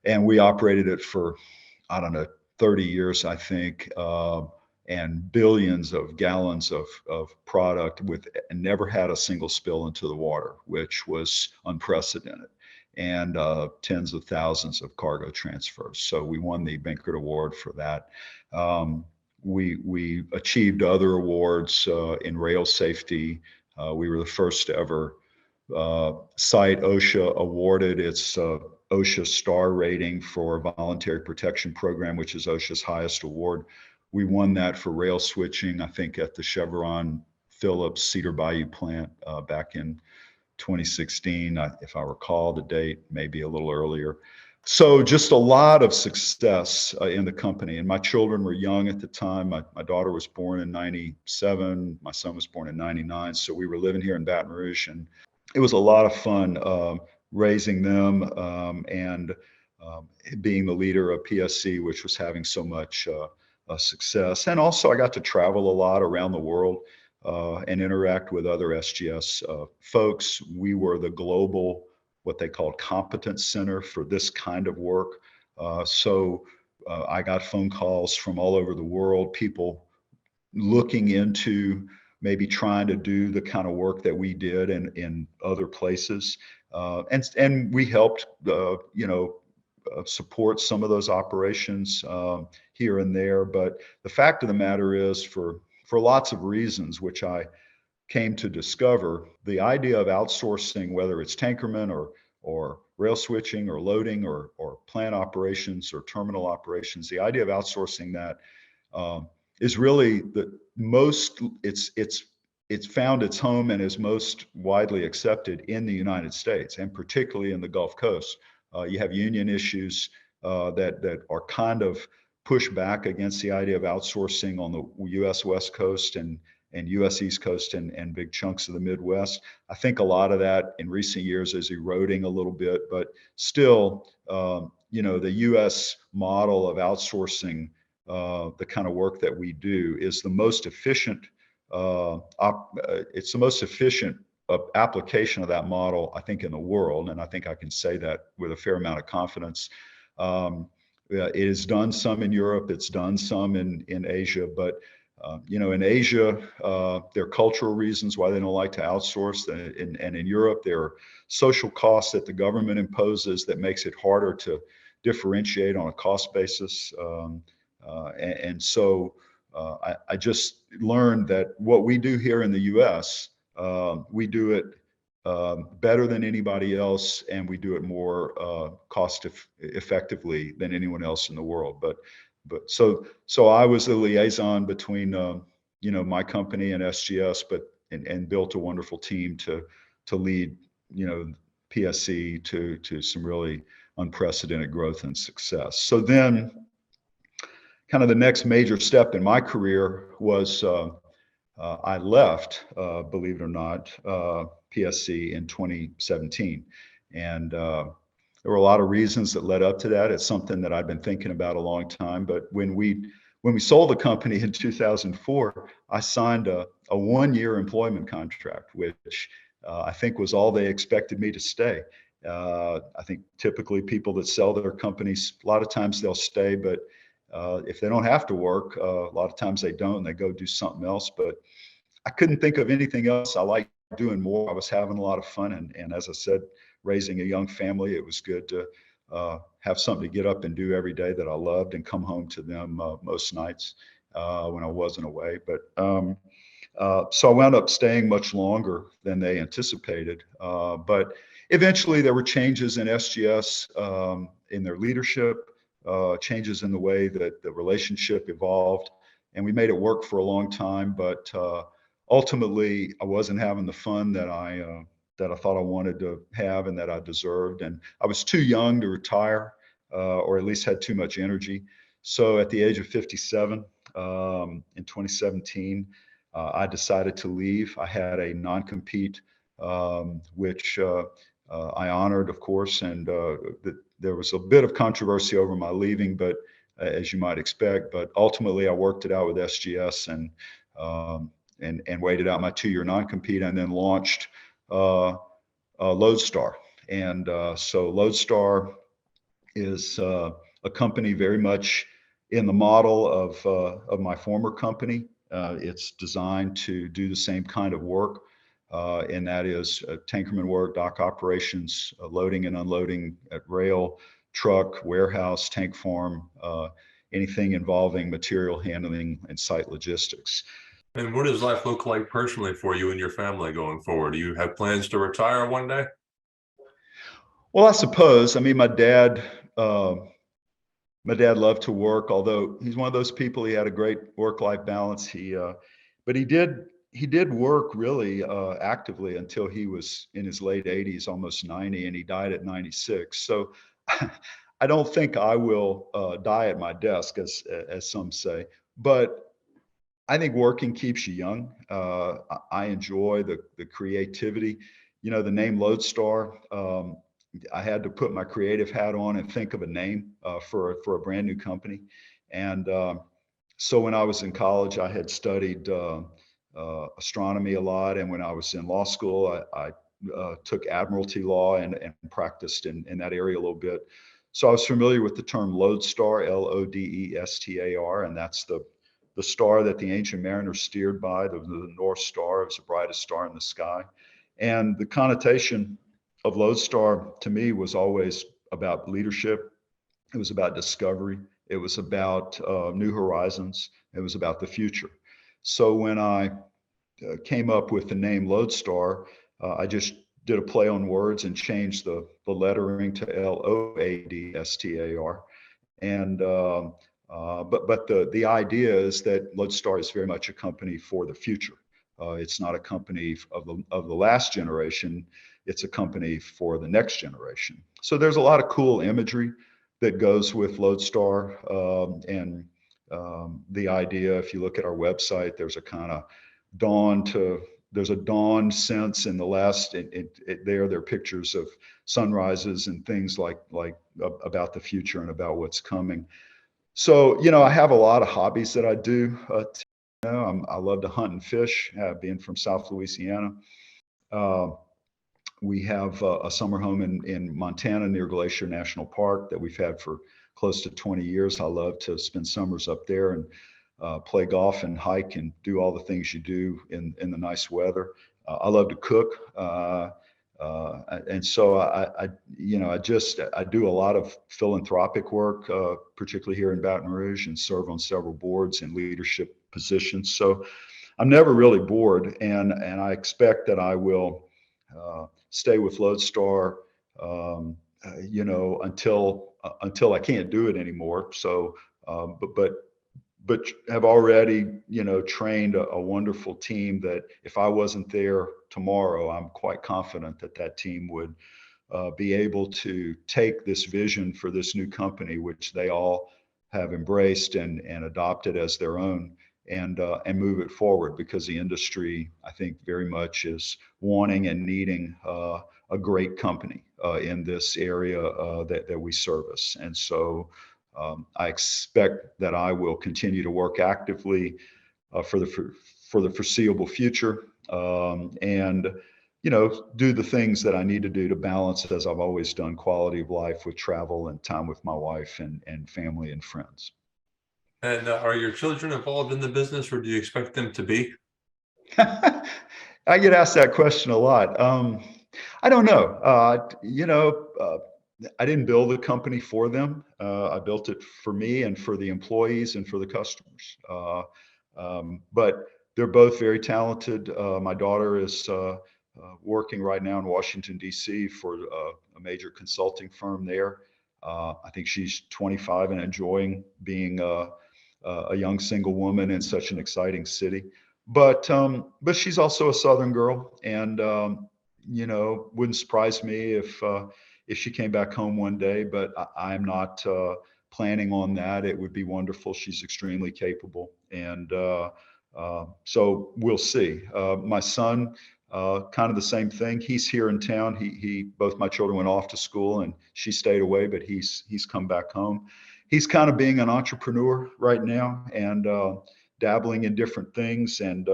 And we operated it for, I don't know, 30 years, I think, and billions of gallons of product, and never had a single spill into the water, which was unprecedented, and tens of thousands of cargo transfers. So we won the Benkert Award for that. We achieved other awards in rail safety. We were the first to ever cite OSHA awarded its OSHA star rating for voluntary protection program, which is OSHA's highest award. We won that for rail switching, I think, at the Chevron Phillips Cedar Bayou plant back in 2016, if I recall the date, maybe a little earlier. So just a lot of success in the company. And my children were young at the time. My daughter was born in 97. My son was born in 99. So we were living here in Baton Rouge, and it was a lot of fun raising them and being the leader of PSC, which was having so much success. And also I got to travel a lot around the world and interact with other SGS folks. We were the global, what they called competence center for this kind of work. So I got phone calls from all over the world, people looking into maybe trying to do the kind of work that we did in other places. And we helped, support some of those operations here and there. But the fact of the matter is, for lots of reasons, which I came to discover, the idea of outsourcing, whether it's tankerman or rail switching or loading or plant operations or terminal operations, the idea of outsourcing that is really the most, it's found its home and is most widely accepted in the United States, and particularly in the Gulf Coast. You have union issues that are kind of pushed back against the idea of outsourcing on the U.S. West Coast and U.S. East Coast and big chunks of the Midwest. I think a lot of that in recent years is eroding a little bit, but still, the U.S. model of outsourcing the kind of work that we do is the most efficient. It's the most efficient application of that model, I think, in the world, and I think I can say that with a fair amount of confidence. It is done some in Europe, it's done some in Asia, but in Asia, there are cultural reasons why they don't like to outsource, and in Europe, there are social costs that the government imposes that makes it harder to differentiate on a cost basis. And so I just learned that what we do here in the U.S., we do it better than anybody else, and we do it more effectively than anyone else in the world. So I was the liaison between my company and SGS, and built a wonderful team to lead PSC to some really unprecedented growth and success. So then, kind of the next major step in my career was I left, believe it or not, PSC in 2017. And there were a lot of reasons that led up to that. It's something that I've been thinking about a long time. But when we sold the company in 2004, I signed a 1-year employment contract, which I think was all they expected me to stay. I think typically people that sell their companies, a lot of times they'll stay, but if they don't have to work, a lot of times they don't, and they go do something else. But I couldn't think of anything else I liked doing more. I was having a lot of fun. And as I said, raising a young family, it was good to have something to get up and do every day that I loved, and come home to them most nights when I wasn't away. So I wound up staying much longer than they anticipated. But eventually there were changes in SGS, in their leadership, changes in the way that the relationship evolved, and we made it work for a long time. But ultimately, I wasn't having the fun that I thought I wanted to have and that I deserved, and I was too young to retire, or at least had too much energy. So at the age of 57, in 2017, I decided to leave. I had a non-compete, which I honored, of course, and there was a bit of controversy over my leaving, but as you might expect. But ultimately, I worked it out with SGS and waited out my 2-year non-compete, and then launched Loadstar. And so Loadstar is a company very much in the model of my former company. It's designed to do the same kind of work, and that is tankerman work, dock operations, loading and unloading at rail, truck, warehouse, tank farm, anything involving material handling and site logistics. And what does life look like personally for you and your family going forward? Do you have plans to retire one day? Well, I suppose. I mean, my dad loved to work, although he's one of those people. He had a great work-life balance. But he did work really actively until he was in his late 80s, almost 90, and he died at 96. So I don't think I will die at my desk, as some say. But I think working keeps you young. I enjoy the creativity. The name Loadstar. I had to put my creative hat on and think of a name for a brand new company. And so when I was in college, I had studied astronomy a lot, and when I was in law school, I took admiralty law and practiced in that area a little bit. So I was familiar with the term Loadstar, Lodestar, and that's the star that the ancient mariners steered by, the North Star. It was the brightest star in the sky. And the connotation of Loadstar to me was always about leadership. It was about discovery. It was about new horizons. It was about the future. So when I came up with the name Loadstar, I just did a play on words and changed the lettering to Loadstar. And but the idea is that Loadstar is very much a company for the future. It's not a company of the last generation. It's a company for the next generation. So there's a lot of cool imagery that goes with Loadstar, and the idea. If you look at our website, there's a kind of there's a dawn sense in the last. There are pictures of sunrises and things like about the future and about what's coming. So, I have a lot of hobbies that I do. I love to hunt and fish, being from South Louisiana. We have a summer home in Montana near Glacier National Park that we've had for close to 20 years. I love to spend summers up there and play golf and hike and do all the things you do in the nice weather. I love to cook. And so I do a lot of philanthropic work, particularly here in Baton Rouge, and serve on several boards and leadership positions. So I'm never really bored, and I expect that I will stay with Loadstar, until I can't do it anymore. So, but have already, trained a wonderful team that if I wasn't there tomorrow, I'm quite confident that that team would be able to take this vision for this new company, which they all have embraced and adopted as their own, and move it forward, because the industry, I think, very much is wanting and needing a great company in this area that we service. And so I expect that I will continue to work actively for the foreseeable future, and do the things that I need to do to balance, as I've always done, quality of life with travel and time with my wife and family and friends. And are your children involved in the business, or do you expect them to be? I get asked that question a lot. I don't know. I didn't build the company for them. I built it for me and for the employees and for the customers. But they're both very talented. My daughter is working right now in Washington, D.C. for a major consulting firm there. I think she's 25 and enjoying being a young single woman in such an exciting city. But she's also a Southern girl, and wouldn't surprise me if she came back home one day. But I'm not planning on that. It would be wonderful. She's extremely capable, and so we'll see. My son, kind of the same thing. He's here in town. He both my children went off to school, and she stayed away, but he's come back home. He's kind of being an entrepreneur right now, and dabbling in different things, and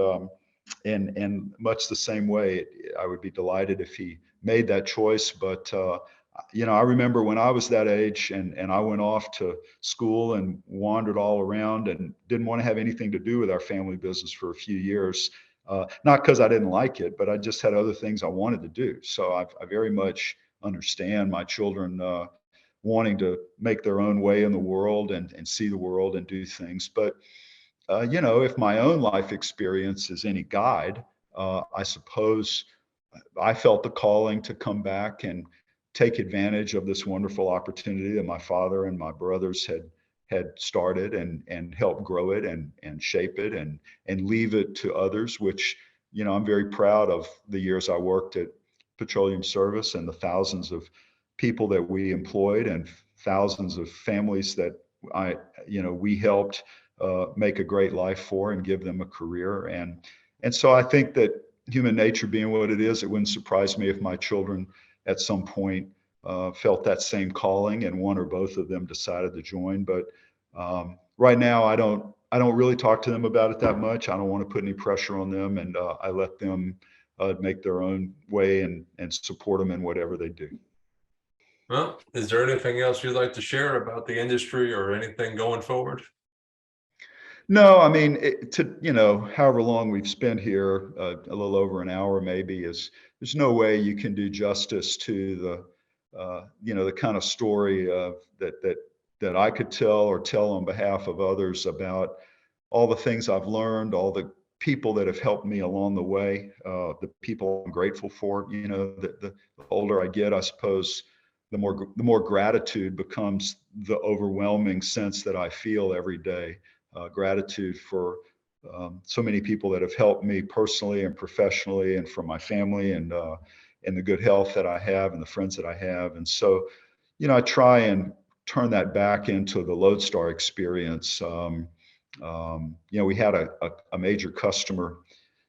much the same way. I would be delighted if he made that choice. But I remember when I was that age, and I went off to school and wandered all around and didn't want to have anything to do with our family business for a few years. Not because I didn't like it, but I just had other things I wanted to do. So I very much understand my children wanting to make their own way in the world, and see the world and do things. But if my own life experience is any guide, I suppose I felt the calling to come back and take advantage of this wonderful opportunity that my father and my brothers had started, and help grow it and shape it, and leave it to others, which, I'm very proud of the years I worked at Petroleum Service, and the thousands of people that we employed, and thousands of families that we helped make a great life for, and give them a career. And so I think that, human nature being what it is, it wouldn't surprise me if my children at some point felt that same calling, and one or both of them decided to join. But right now, I don't really talk to them about it that much. I don't want to put any pressure on them, and I let them make their own way, and support them in whatever they do. Well, is there anything else you'd like to share about the industry, or anything going forward? No, I mean, however long we've spent here, a little over an hour maybe, there's no way you can do justice to the kind of story that I could tell, or tell on behalf of others, about all the things I've learned, all the people that have helped me along the way, the people I'm grateful for. The older I get, I suppose, the more gratitude becomes the overwhelming sense that I feel every day. Gratitude for so many people that have helped me personally and professionally, and for my family, and the good health that I have, and the friends that I have. And so, I try and turn that back into the Loadstar experience. We had a major customer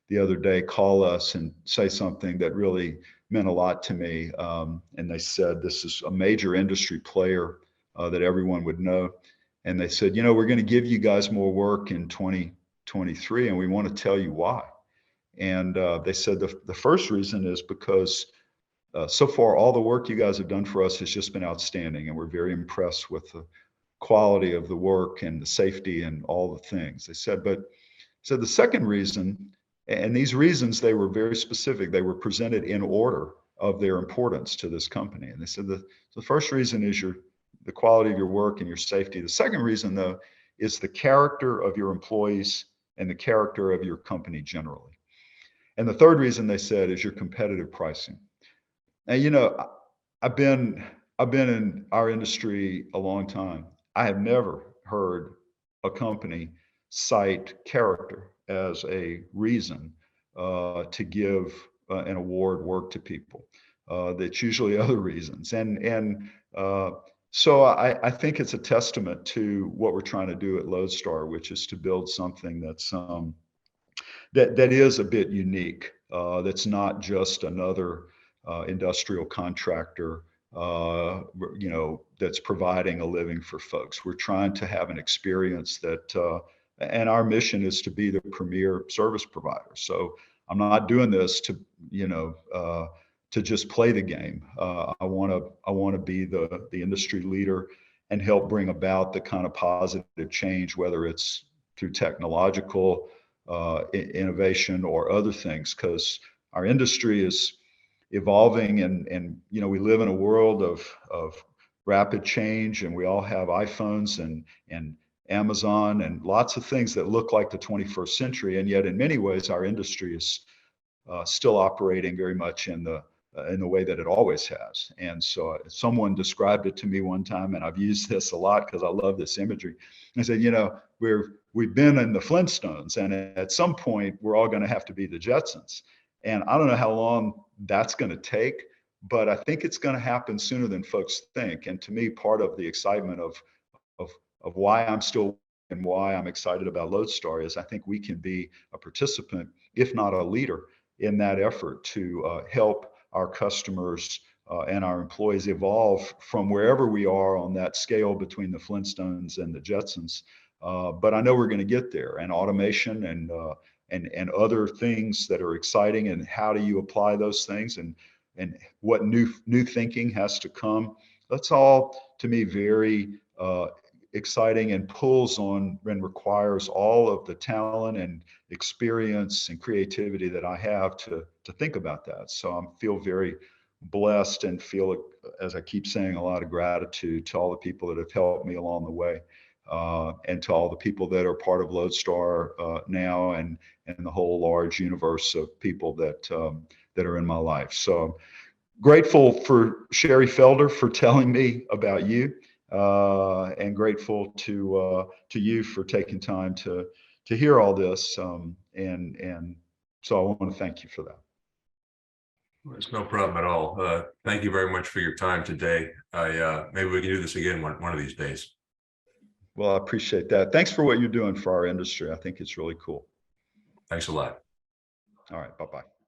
the other day call us and say something that really meant a lot to me. And they said, this is a major industry player that everyone would know. And they said, we're going to give you guys more work in 2023, and we want to tell you why. And they said the first reason is because so far all the work you guys have done for us has just been outstanding, and we're very impressed with the quality of the work and the safety and all the things. They said, but the second reason, and these reasons, they were very specific. They were presented in order. of their importance to this company. And they said the first reason is the quality of your work and your safety. The second reason, though, is the character of your employees and the character of your company generally. And the third reason, they said, is your competitive pricing. Now, you know, I've been in our industry a long time. I have never heard a company cite character as a reason to give an award work to people. That's usually other reasons. So I think it's a testament to what we're trying to do at Loadstar, which is to build something that's that is a bit unique. That's not just another industrial contractor, you know, that's providing a living for folks. We're trying to have an experience that, and our mission is to be the premier service provider. So I'm not doing this to, you know, to just play the game. I want to be the industry leader and help bring about the kind of positive change, whether it's through technological innovation or other things, because our industry is evolving, and you know, we live in a world of rapid change, and we all have iPhones and Amazon and lots of things that look like the 21st century, and yet in many ways our industry is still operating very much in the way that it always has. And so someone described it to me one time, and I've used this a lot because I love this imagery. I said, you know, we've been in the Flintstones, and at some point we're all going to have to be the Jetsons. And I don't know how long that's going to take, but I think it's going to happen sooner than folks think. And to me, part of the excitement of why I'm still and why I'm excited about Loadstar is I think we can be a participant, if not a leader, in that effort to help our customers and our employees evolve from wherever we are on that scale between the Flintstones and the Jetsons. But I know we're going to get there, and automation and other things that are exciting, and how do you apply those things, and what new thinking has to come. That's all, to me, very exciting, and pulls on and requires all of the talent and experience and creativity that I have to think about that. So I feel very blessed, and feel, as I keep saying, a lot of gratitude to all the people that have helped me along the way, and to all the people that are part of Loadstar now, and the whole large universe of people that are in my life. So I'm grateful for Sherry Felder for telling me about you, and grateful to you for taking time to hear all this, and so I want to thank you for that. It's no problem at all. Thank you very much for your time today. Maybe we can do this again one of these days. Well, I appreciate that. Thanks for what you're doing for our industry. I think it's really cool. Thanks a lot. All right. Bye-bye.